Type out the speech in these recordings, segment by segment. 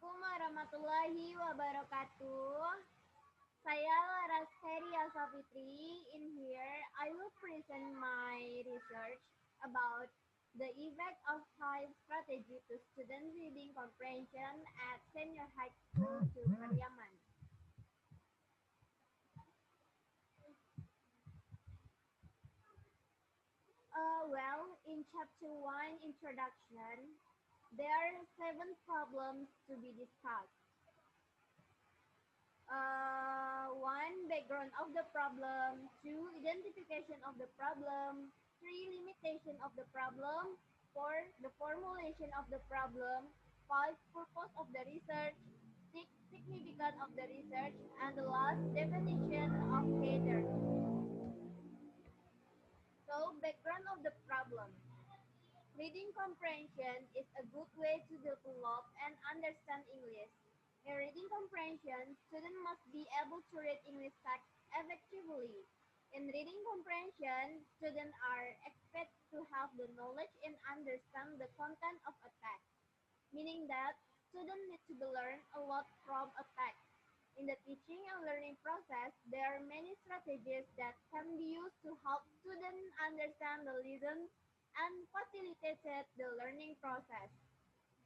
Assalamualaikum warahmatullahi wabarakatuh. Saya Laras Heria Safitri. In here, I will present my research about the effect of type strategy to student reading comprehension at senior high school to Pariaman. In chapter 1, introduction, there are 7 problems to be discussed. 1. Background of the problem. 2. Identification of the problem. 3. Limitation of the problem. 4. The formulation of the problem. 5. Purpose of the research. 6. Significance of the research. And the last, definition of header. So, background of the problem. Reading comprehension is a good way to develop and understand English. In reading comprehension, students must be able to read English text effectively. In reading comprehension, students are expected to have the knowledge and understand the content of a text, meaning that students need to learn a lot from a text. In the teaching and learning process, there are many strategies that can be used to help students understand the lesson and facilitate the learning process.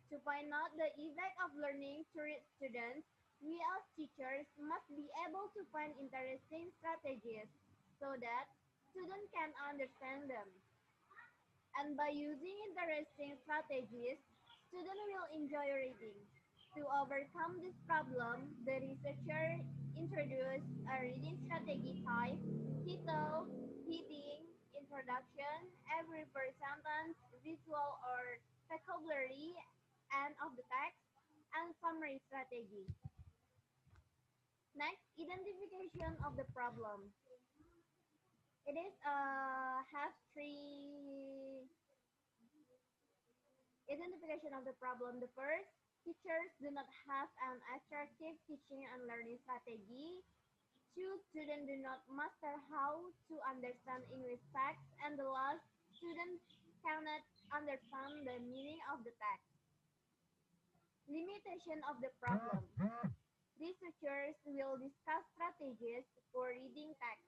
To find out the effect of learning to read students, we as teachers must be able to find interesting strategies so that students can understand them. And by using interesting strategies, students will enjoy reading. To overcome this problem, the researcher introduced a reading strategy type, title, heading, introduction, every first sentence, visual or vocabulary, end of the text, and summary strategy. Next, identification of the problem. It is have three identification of the problem. The first, teachers do not have an attractive teaching and learning strategy. Two, students do not master how to understand English text. And the last, students cannot understand the meaning of the text. Limitation of the problem. Researchers will discuss strategies for reading text.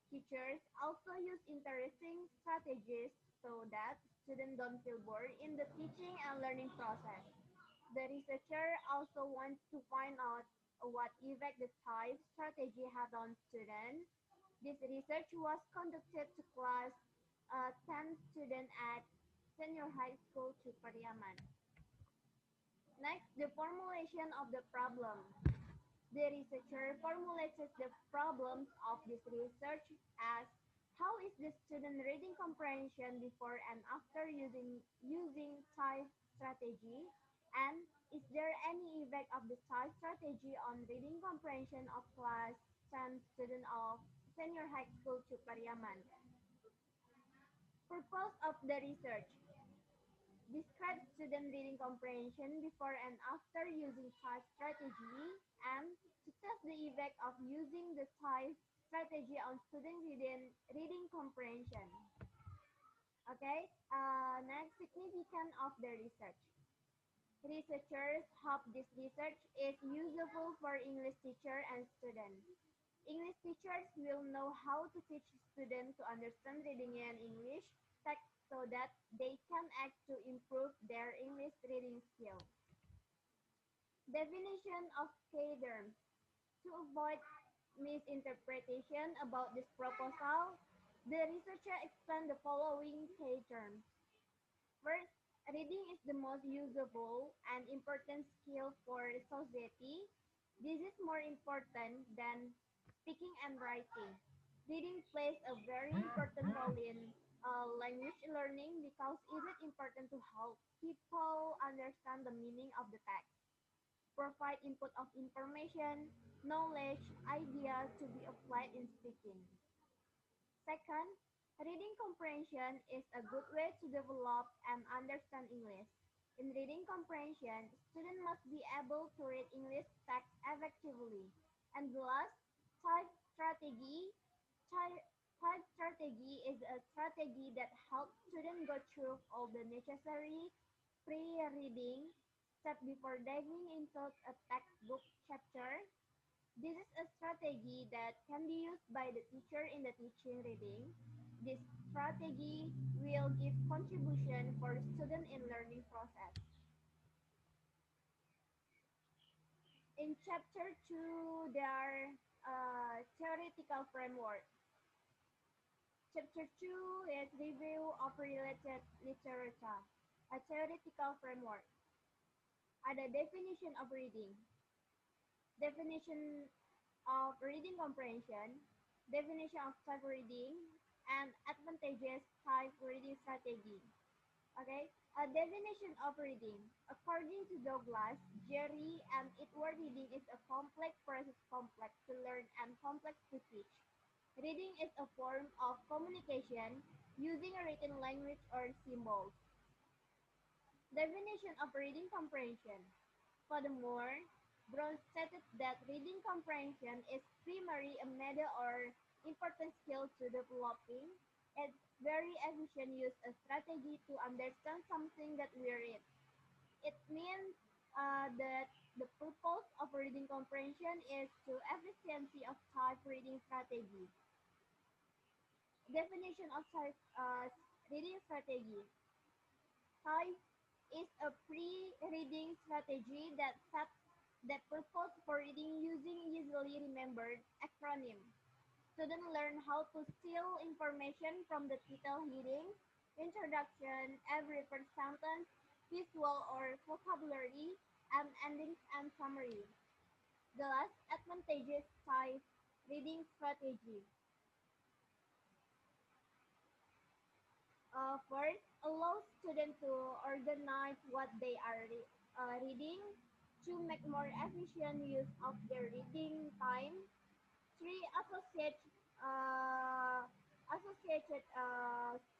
Teachers also use interesting strategies so that students don't feel bored in the teaching and learning process. The researcher also wants to find out what effect the type strategy had on students. This research was conducted to class 10 students at senior high school to Pariaman. Next, the formulation of the problem. The researcher formulated the problems of this research as how is the student reading comprehension before and after using type strategy, and is there any effect of the type strategy on reading comprehension of class 10 student of senior high school to Pariaman. Purpose of the research. Describe student reading comprehension before and after using type strategy, and to test the effect of using the type strategy on student reading comprehension. Okay, next, significance of the research. Researchers hope this research is useful for English teacher and students. English teachers will know how to teach students to understand reading and English text so that they can act to improve their English reading skills. Definition of key terms. To avoid misinterpretation about this proposal, the researcher explained the following key terms. First, reading is the most usable and important skill for society. This is more important than speaking and writing. Reading plays a very important role in language learning because it is important to help people understand the meaning of the text, provide input of information, knowledge, ideas to be applied in speaking. Second, reading comprehension is a good way to develop and understand English. In reading comprehension, students must be able to read English text effectively. And the last, type strategy. Type strategy is a strategy that helps students go through all the necessary pre-reading step before diving into a textbook chapter. This is a strategy that can be used by the teacher in the teaching reading. This strategy will give contribution for student in learning process. In chapter 2, there are theoretical framework. Chapter 2 is review of related literature, a theoretical framework. Ada definition of reading, definition of reading comprehension, definition of type reading, and advantages type reading strategy. Okay, a definition of reading. According to Douglas, Jerry, and Edward, reading is a complex process, complex to learn and complex to teach. Reading is a form of communication using a written language or symbols. Definition of reading comprehension. Furthermore, Brown stated that reading comprehension is primarily a method or important skill to developing. It's very efficient use a strategy to understand something that we read. It means that the purpose of reading comprehension is to efficiency of type reading strategy. Definition of type reading strategy. Type is a pre-reading strategy that sets the purpose for reading using easily remembered acronym. Students learn how to steal information from the title heading, introduction, every first sentence, visual or vocabulary, and endings and summary. The last advantages type reading strategy. First, allow students to organize what they are reading, to make more efficient use of their reading time. Three, associated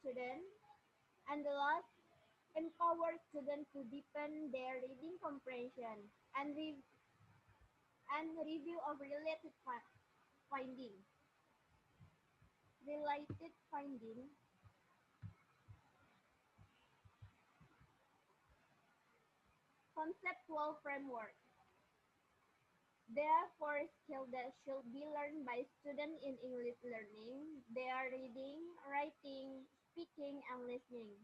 students. And the last, empower students to deepen their reading comprehension and, review of finding. Related finding. Conceptual framework. There are four skills that should be learned by students in English learning. They are reading, writing, speaking, and listening.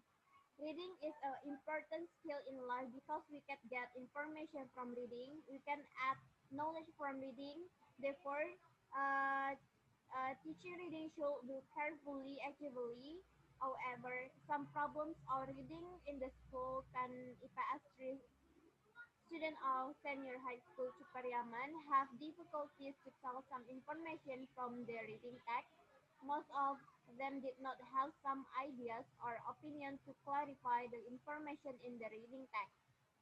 Reading is an important skill in life because we can get information from reading. We can add knowledge from reading. Therefore, uh, teaching reading should do carefully, actively. However, some problems of reading in the school can impact students of senior high school to Pariaman have difficulties to tell some information from their reading text. Most of them did not have some ideas or opinions to clarify the information in the reading text.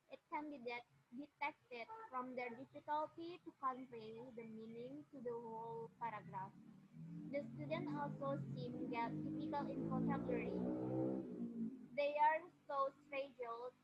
It can be detected from their difficulty to convey the meaning to the whole paragraph. The students also seem get difficult in vocabulary. They are so fragile